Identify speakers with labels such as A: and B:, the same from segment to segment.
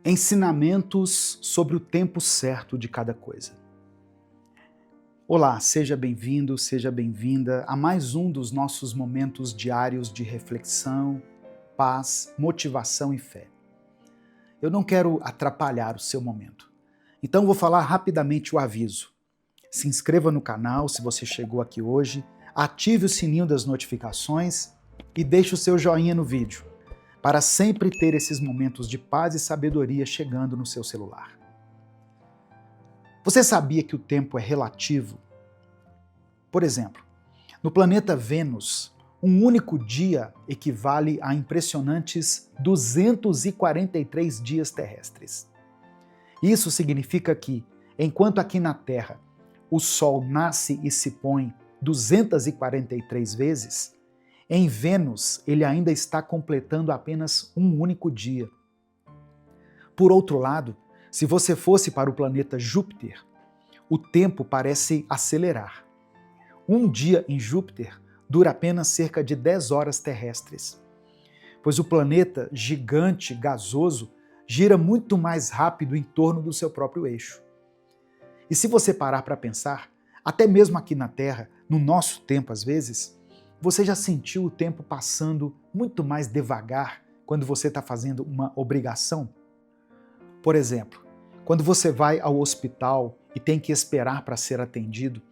A: Ensinamentos sobre o tempo certo de cada coisa. Olá, seja bem-vindo, seja bem-vinda a mais um dos nossos momentos diários de reflexão, paz, motivação e fé. Eu não quero atrapalhar o seu momento, então vou falar rapidamente o aviso. Se inscreva no canal se você chegou aqui hoje, ative o sininho das notificações e deixe o seu joinha no vídeo, para sempre ter esses momentos de paz e sabedoria chegando no seu celular. Você sabia que o tempo é relativo? Por exemplo, no planeta Vênus, um único dia equivale a impressionantes 243 dias terrestres. Isso significa que, enquanto aqui na Terra o Sol nasce e se põe 243 vezes, em Vênus, ele ainda está completando apenas um único dia. Por outro lado, se você fosse para o planeta Júpiter, o tempo parece acelerar. Um dia em Júpiter dura apenas cerca de 10 horas terrestres, pois o planeta gigante gasoso gira muito mais rápido em torno do seu próprio eixo. E se você parar para pensar, até mesmo aqui na Terra, no nosso tempo às vezes, você já sentiu o tempo passando muito mais devagar quando você está fazendo uma obrigação? Por exemplo, quando você vai ao hospital e tem que esperar para ser atendido,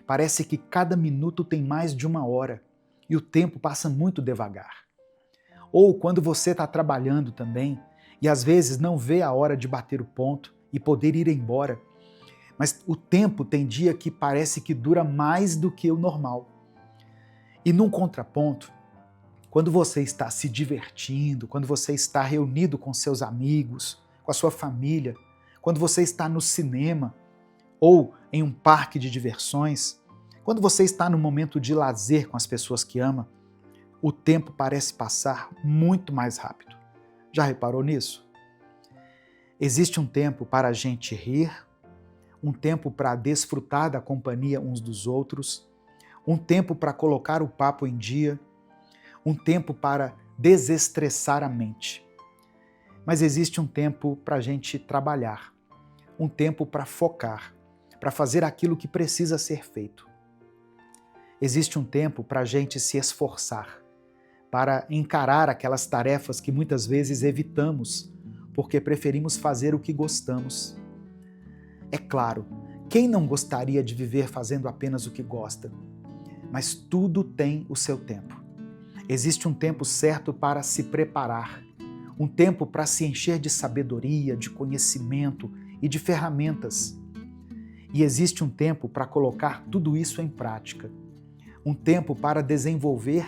A: parece que cada minuto tem mais de uma hora e o tempo passa muito devagar. Ou quando você está trabalhando também e às vezes não vê a hora de bater o ponto e poder ir embora, mas o tempo tem dia que parece que dura mais do que o normal. E num contraponto, quando você está se divertindo, quando você está reunido com seus amigos, com a sua família, quando você está no cinema ou em um parque de diversões, quando você está no momento de lazer com as pessoas que ama, o tempo parece passar muito mais rápido. Já reparou nisso? Existe um tempo para a gente rir, um tempo para desfrutar da companhia uns dos outros, um tempo para colocar o papo em dia, um tempo para desestressar a mente. Mas existe um tempo para a gente trabalhar, um tempo para focar, para fazer aquilo que precisa ser feito. Existe um tempo para a gente se esforçar, para encarar aquelas tarefas que muitas vezes evitamos, porque preferimos fazer o que gostamos. É claro, quem não gostaria de viver fazendo apenas o que gosta? Mas tudo tem o seu tempo. Existe um tempo certo para se preparar, um tempo para se encher de sabedoria, de conhecimento e de ferramentas. E existe um tempo para colocar tudo isso em prática, um tempo para desenvolver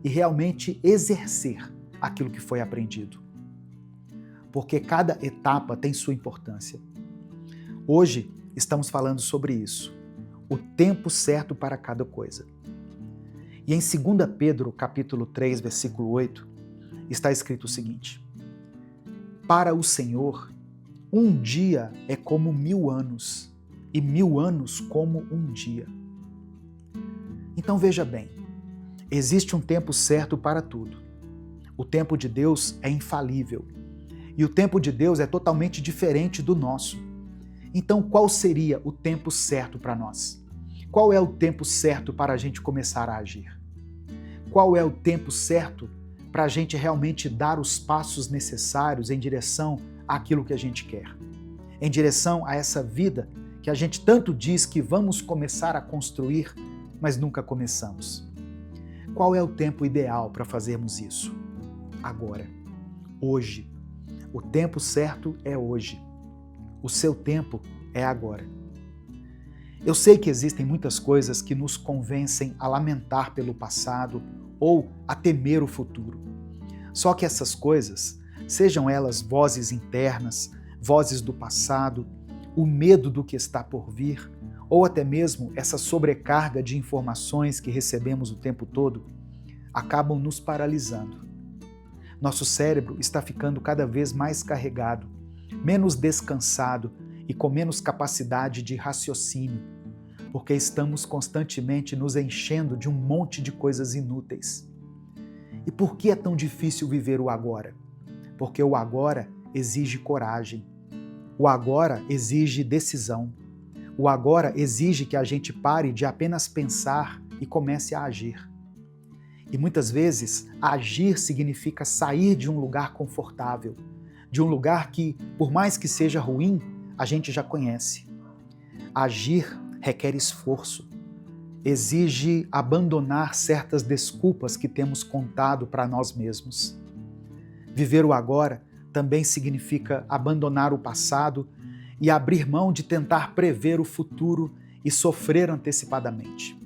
A: e realmente exercer aquilo que foi aprendido. Porque cada etapa tem sua importância. Hoje estamos falando sobre isso, o tempo certo para cada coisa. E em 2 Pedro, capítulo 3, versículo 8, está escrito o seguinte: para o Senhor, um dia é como 1000 anos, e 1000 anos como um dia. Então veja bem, existe um tempo certo para tudo. O tempo de Deus é infalível, e o tempo de Deus é totalmente diferente do nosso. Então qual seria o tempo certo para nós? Qual é o tempo certo para a gente começar a agir? Qual é o tempo certo para a gente realmente dar os passos necessários em direção àquilo que a gente quer? Em direção a essa vida que a gente tanto diz que vamos começar a construir, mas nunca começamos. Qual é o tempo ideal para fazermos isso? Agora, hoje. O tempo certo é hoje. O seu tempo é agora. Eu sei que existem muitas coisas que nos convencem a lamentar pelo passado ou a temer o futuro. Só que essas coisas, sejam elas vozes internas, vozes do passado, o medo do que está por vir, ou até mesmo essa sobrecarga de informações que recebemos o tempo todo, acabam nos paralisando. Nosso cérebro está ficando cada vez mais carregado, menos descansado e com menos capacidade de raciocínio, porque estamos constantemente nos enchendo de um monte de coisas inúteis. E por que é tão difícil viver o agora? Porque o agora exige coragem. O agora exige decisão. O agora exige que a gente pare de apenas pensar e comece a agir. E muitas vezes, agir significa sair de um lugar confortável, de um lugar que, por mais que seja ruim, a gente já conhece. Agir requer esforço. Exige abandonar certas desculpas que temos contado para nós mesmos. Viver o agora também significa abandonar o passado e abrir mão de tentar prever o futuro e sofrer antecipadamente.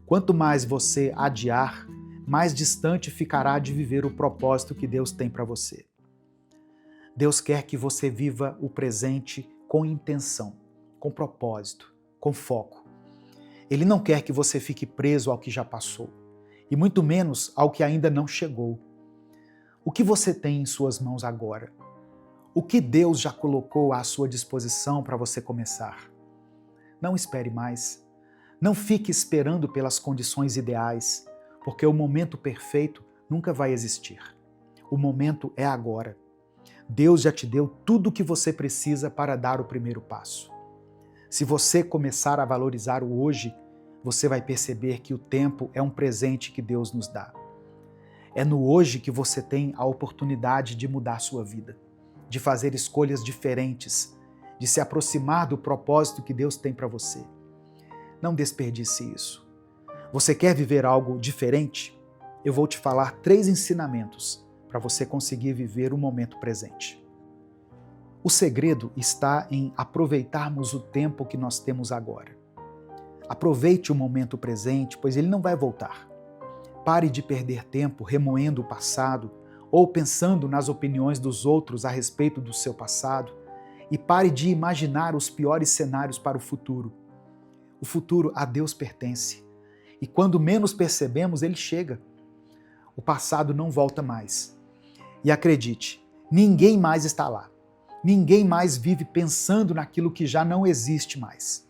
A: Quanto mais você adiar, mais distante ficará de viver o propósito que Deus tem para você. Deus quer que você viva o presente com intenção, com propósito, com foco. Ele não quer que você fique preso ao que já passou, e muito menos ao que ainda não chegou. O que você tem em suas mãos agora? O que Deus já colocou à sua disposição para você começar? Não espere mais. Não fique esperando pelas condições ideais, porque o momento perfeito nunca vai existir. O momento é agora. Deus já te deu tudo o que você precisa para dar o primeiro passo. Se você começar a valorizar o hoje, você vai perceber que o tempo é um presente que Deus nos dá. É no hoje que você tem a oportunidade de mudar sua vida, de fazer escolhas diferentes, de se aproximar do propósito que Deus tem para você. Não desperdice isso. Você quer viver algo diferente? Eu vou te falar 3 ensinamentos para você conseguir viver o momento presente. O segredo está em aproveitarmos o tempo que nós temos agora. Aproveite o momento presente, pois ele não vai voltar. Pare de perder tempo remoendo o passado ou pensando nas opiniões dos outros a respeito do seu passado e pare de imaginar os piores cenários para o futuro. O futuro a Deus pertence e quando menos percebemos, ele chega. O passado não volta mais. E acredite, ninguém mais está lá. Ninguém mais vive pensando naquilo que já não existe mais.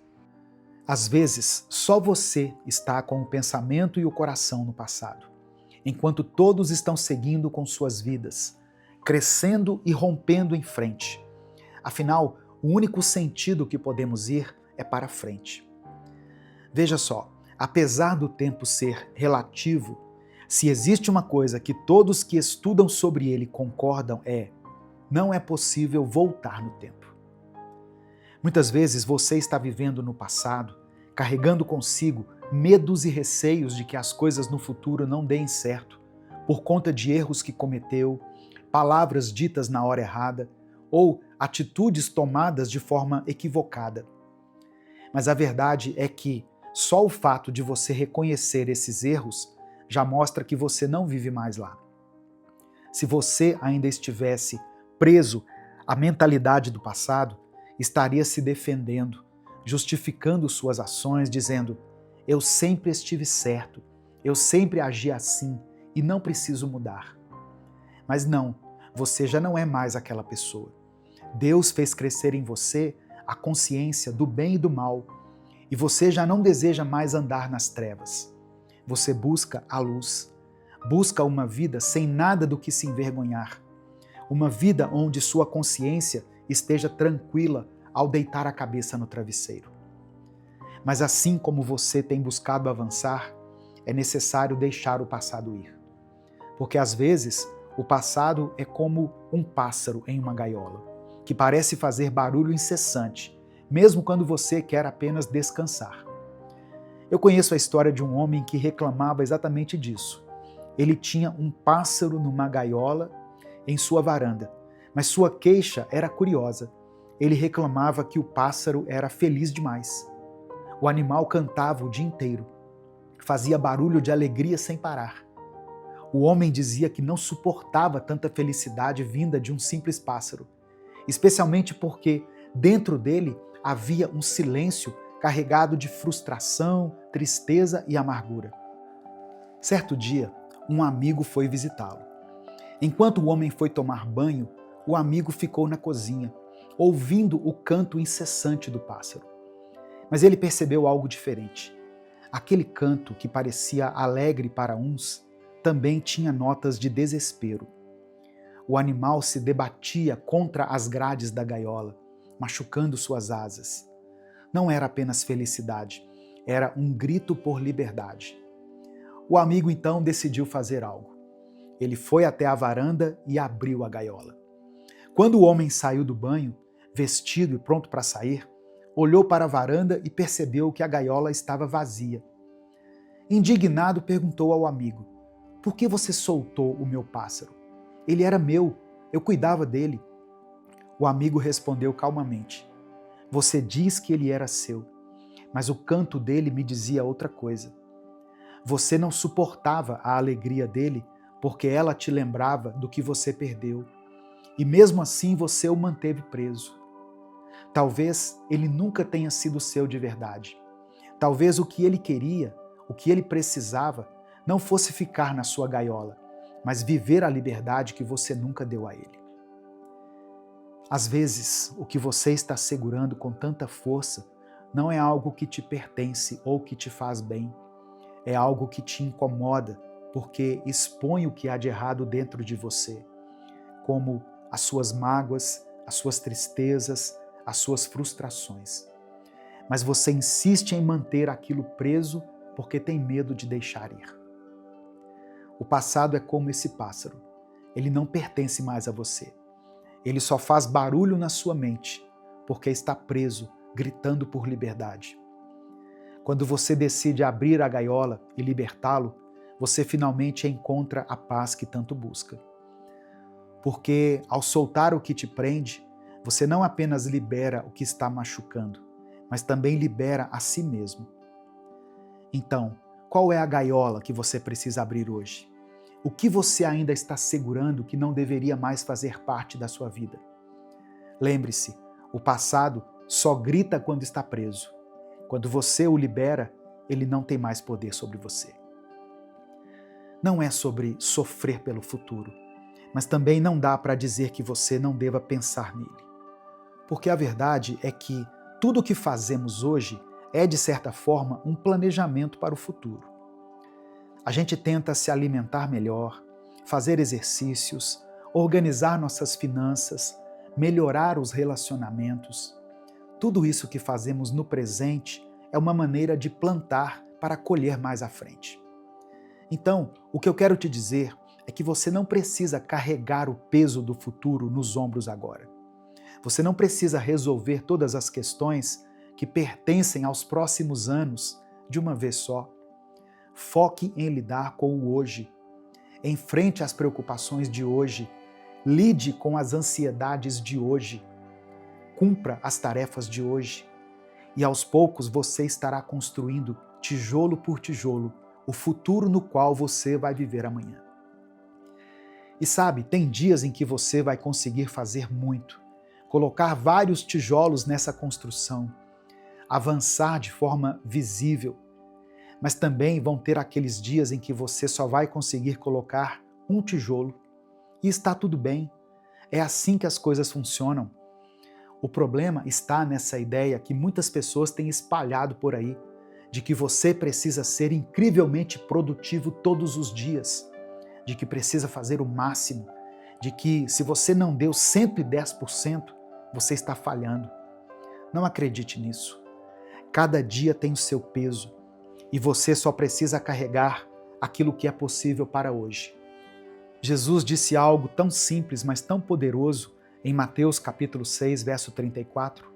A: Às vezes, só você está com o pensamento e o coração no passado, enquanto todos estão seguindo com suas vidas, crescendo e rompendo em frente. Afinal, o único sentido que podemos ir é para frente. Veja só, apesar do tempo ser relativo, se existe uma coisa que todos que estudam sobre ele concordam não é possível voltar no tempo. Muitas vezes você está vivendo no passado, carregando consigo medos e receios de que as coisas no futuro não deem certo, por conta de erros que cometeu, palavras ditas na hora errada ou atitudes tomadas de forma equivocada. Mas a verdade é que só o fato de você reconhecer esses erros já mostra que você não vive mais lá. Se você ainda estivesse preso à mentalidade do passado, estaria se defendendo, justificando suas ações, dizendo: eu sempre estive certo, eu sempre agi assim e não preciso mudar. Mas não, você já não é mais aquela pessoa. Deus fez crescer em você a consciência do bem e do mal, e você já não deseja mais andar nas trevas. Você busca a luz, busca uma vida sem nada do que se envergonhar, uma vida onde sua consciência esteja tranquila ao deitar a cabeça no travesseiro. Mas assim como você tem buscado avançar, é necessário deixar o passado ir. Porque às vezes o passado é como um pássaro em uma gaiola, que parece fazer barulho incessante, mesmo quando você quer apenas descansar. Eu conheço a história de um homem que reclamava exatamente disso. Ele tinha um pássaro numa gaiola em sua varanda, mas sua queixa era curiosa. Ele reclamava que o pássaro era feliz demais. O animal cantava o dia inteiro, fazia barulho de alegria sem parar. O homem dizia que não suportava tanta felicidade vinda de um simples pássaro, especialmente porque dentro dele havia um silêncio carregado de frustração, tristeza e amargura. Certo dia, um amigo foi visitá-lo. Enquanto o homem foi tomar banho, o amigo ficou na cozinha, ouvindo o canto incessante do pássaro. Mas ele percebeu algo diferente. Aquele canto, que parecia alegre para uns, também tinha notas de desespero. O animal se debatia contra as grades da gaiola, machucando suas asas. Não era apenas felicidade, era um grito por liberdade. O amigo então decidiu fazer algo. Ele foi até a varanda e abriu a gaiola. Quando o homem saiu do banho, vestido e pronto para sair, olhou para a varanda e percebeu que a gaiola estava vazia. Indignado, perguntou ao amigo: "Por que você soltou o meu pássaro? Ele era meu, eu cuidava dele." O amigo respondeu calmamente: "Você diz que ele era seu, mas o canto dele me dizia outra coisa. Você não suportava a alegria dele porque ela te lembrava do que você perdeu, e mesmo assim você o manteve preso. Talvez ele nunca tenha sido seu de verdade. Talvez o que ele queria, o que ele precisava, não fosse ficar na sua gaiola, mas viver a liberdade que você nunca deu a ele." Às vezes, o que você está segurando com tanta força não é algo que te pertence ou que te faz bem. É algo que te incomoda, porque expõe o que há de errado dentro de você, como as suas mágoas, as suas tristezas, as suas frustrações. Mas você insiste em manter aquilo preso porque tem medo de deixar ir. O passado é como esse pássaro. Ele não pertence mais a você. Ele só faz barulho na sua mente porque está preso, gritando por liberdade. Quando você decide abrir a gaiola e libertá-lo, você finalmente encontra a paz que tanto busca. Porque ao soltar o que te prende, você não apenas libera o que está machucando, mas também libera a si mesmo. Então, qual é a gaiola que você precisa abrir hoje? O que você ainda está segurando que não deveria mais fazer parte da sua vida? Lembre-se, o passado só grita quando está preso. Quando você o libera, ele não tem mais poder sobre você. Não é sobre sofrer pelo futuro, mas também não dá para dizer que você não deva pensar nele. Porque a verdade é que tudo o que fazemos hoje é, de certa forma, um planejamento para o futuro. A gente tenta se alimentar melhor, fazer exercícios, organizar nossas finanças, melhorar os relacionamentos. Tudo isso que fazemos no presente é uma maneira de plantar para colher mais à frente. Então, o que eu quero te dizer é que você não precisa carregar o peso do futuro nos ombros agora. Você não precisa resolver todas as questões que pertencem aos próximos anos de uma vez só. Foque em lidar com o hoje. Enfrente as preocupações de hoje. Lide com as ansiedades de hoje. Cumpra as tarefas de hoje. E aos poucos você estará construindo, tijolo por tijolo, o futuro no qual você vai viver amanhã. E sabe, tem dias em que você vai conseguir fazer muito, colocar vários tijolos nessa construção, avançar de forma visível, mas também vão ter aqueles dias em que você só vai conseguir colocar um tijolo. E está tudo bem, é assim que as coisas funcionam. O problema está nessa ideia que muitas pessoas têm espalhado por aí, de que você precisa ser incrivelmente produtivo todos os dias, de que precisa fazer o máximo, de que se você não deu 110%, você está falhando. Não acredite nisso. Cada dia tem o seu peso e você só precisa carregar aquilo que é possível para hoje. Jesus disse algo tão simples, mas tão poderoso em Mateus capítulo 6, verso 34.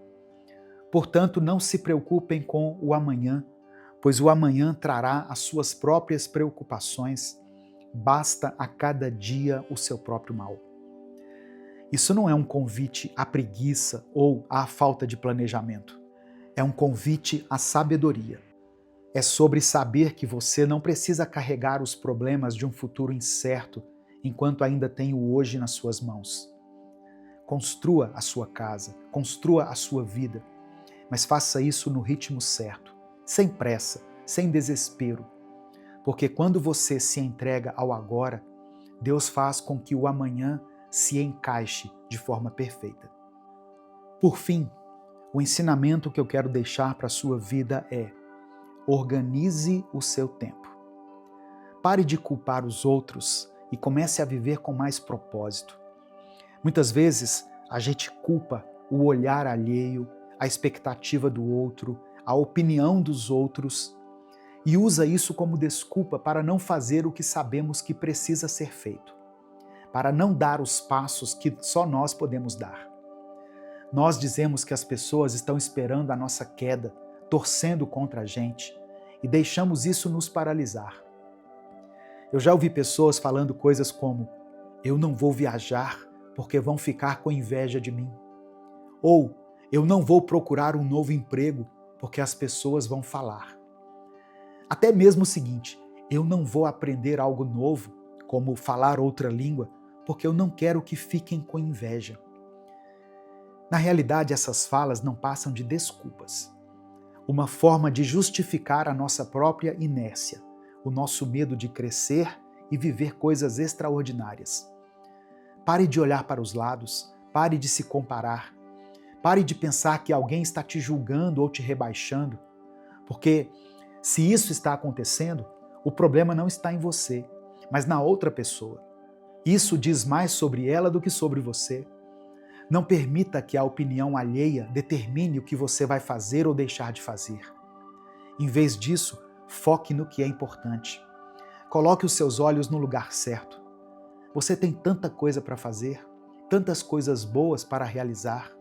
A: Portanto, não se preocupem com o amanhã, pois o amanhã trará as suas próprias preocupações. Basta a cada dia o seu próprio mal. Isso não é um convite à preguiça ou à falta de planejamento. É um convite à sabedoria. É sobre saber que você não precisa carregar os problemas de um futuro incerto enquanto ainda tem o hoje nas suas mãos. Construa a sua casa, construa a sua vida, mas faça isso no ritmo certo, sem pressa, sem desespero. Porque quando você se entrega ao agora, Deus faz com que o amanhã se encaixe de forma perfeita. Por fim, o ensinamento que eu quero deixar para a sua vida é: organize o seu tempo. Pare de culpar os outros e comece a viver com mais propósito. Muitas vezes a gente culpa o olhar alheio, a expectativa do outro, a opinião dos outros e usa isso como desculpa para não fazer o que sabemos que precisa ser feito, para não dar os passos que só nós podemos dar. Nós dizemos que as pessoas estão esperando a nossa queda, torcendo contra a gente, e deixamos isso nos paralisar. Eu já ouvi pessoas falando coisas como: eu não vou viajar porque vão ficar com inveja de mim. Ou eu não vou procurar um novo emprego porque as pessoas vão falar. Até mesmo o seguinte: eu não vou aprender algo novo, como falar outra língua, porque eu não quero que fiquem com inveja. Na realidade, essas falas não passam de desculpas. Uma forma de justificar a nossa própria inércia, o nosso medo de crescer e viver coisas extraordinárias. Pare de olhar para os lados, pare de se comparar, pare de pensar que alguém está te julgando ou te rebaixando, porque se isso está acontecendo, o problema não está em você, mas na outra pessoa. Isso diz mais sobre ela do que sobre você. Não permita que a opinião alheia determine o que você vai fazer ou deixar de fazer. Em vez disso, foque no que é importante. Coloque os seus olhos no lugar certo. Você tem tanta coisa para fazer, tantas coisas boas para realizar,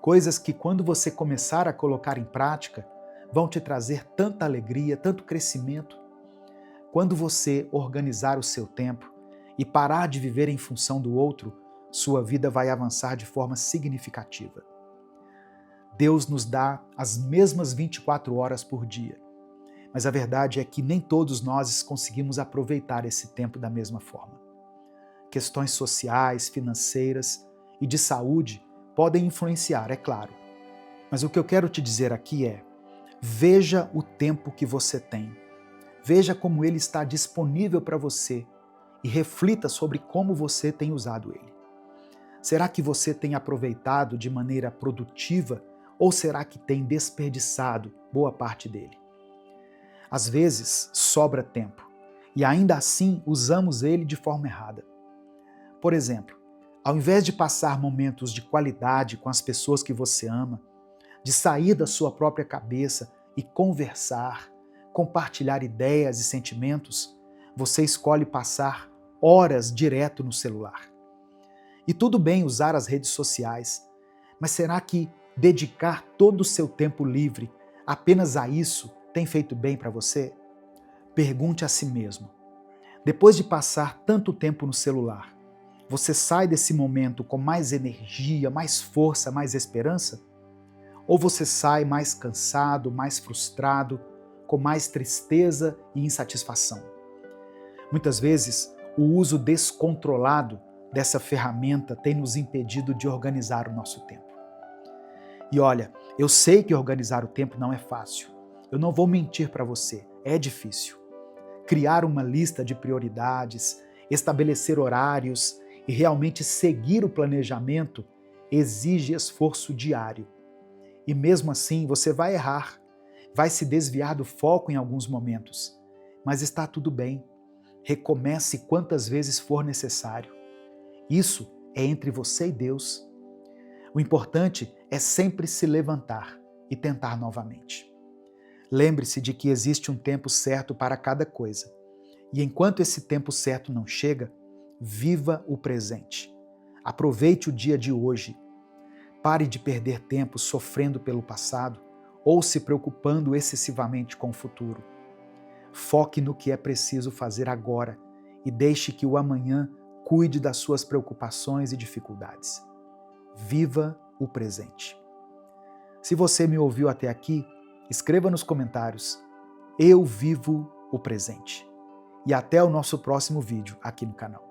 A: coisas que quando você começar a colocar em prática, vão te trazer tanta alegria, tanto crescimento. Quando você organizar o seu tempo e parar de viver em função do outro, sua vida vai avançar de forma significativa. Deus nos dá as mesmas 24 horas por dia, mas a verdade é que nem todos nós conseguimos aproveitar esse tempo da mesma forma. Questões sociais, financeiras e de saúde podem influenciar, é claro. Mas o que eu quero te dizer aqui é: veja o tempo que você tem. Veja como ele está disponível para você e reflita sobre como você tem usado ele. Será que você tem aproveitado de maneira produtiva ou será que tem desperdiçado boa parte dele? Às vezes sobra tempo e ainda assim usamos ele de forma errada. Por exemplo, ao invés de passar momentos de qualidade com as pessoas que você ama, de sair da sua própria cabeça e conversar, compartilhar ideias e sentimentos, você escolhe passar horas direto no celular. E tudo bem usar as redes sociais, mas será que dedicar todo o seu tempo livre apenas a isso tem feito bem para você? Pergunte a si mesmo. Depois de passar tanto tempo no celular, você sai desse momento com mais energia, mais força, mais esperança? Ou você sai mais cansado, mais frustrado, com mais tristeza e insatisfação? Muitas vezes, o uso descontrolado dessa ferramenta tem nos impedido de organizar o nosso tempo. E olha, eu sei que organizar o tempo não é fácil. Eu não vou mentir para você, é difícil. Criar uma lista de prioridades, estabelecer horários e realmente seguir o planejamento exige esforço diário. E mesmo assim você vai errar, vai se desviar do foco em alguns momentos. Mas está tudo bem. Recomece quantas vezes for necessário. Isso é entre você e Deus. O importante é sempre se levantar e tentar novamente. Lembre-se de que existe um tempo certo para cada coisa. E enquanto esse tempo certo não chega, viva o presente. Aproveite o dia de hoje. Pare de perder tempo sofrendo pelo passado ou se preocupando excessivamente com o futuro. Foque no que é preciso fazer agora e deixe que o amanhã cuide das suas preocupações e dificuldades. Viva o presente. Se você me ouviu até aqui, escreva nos comentários: eu vivo o presente. E até o nosso próximo vídeo aqui no canal.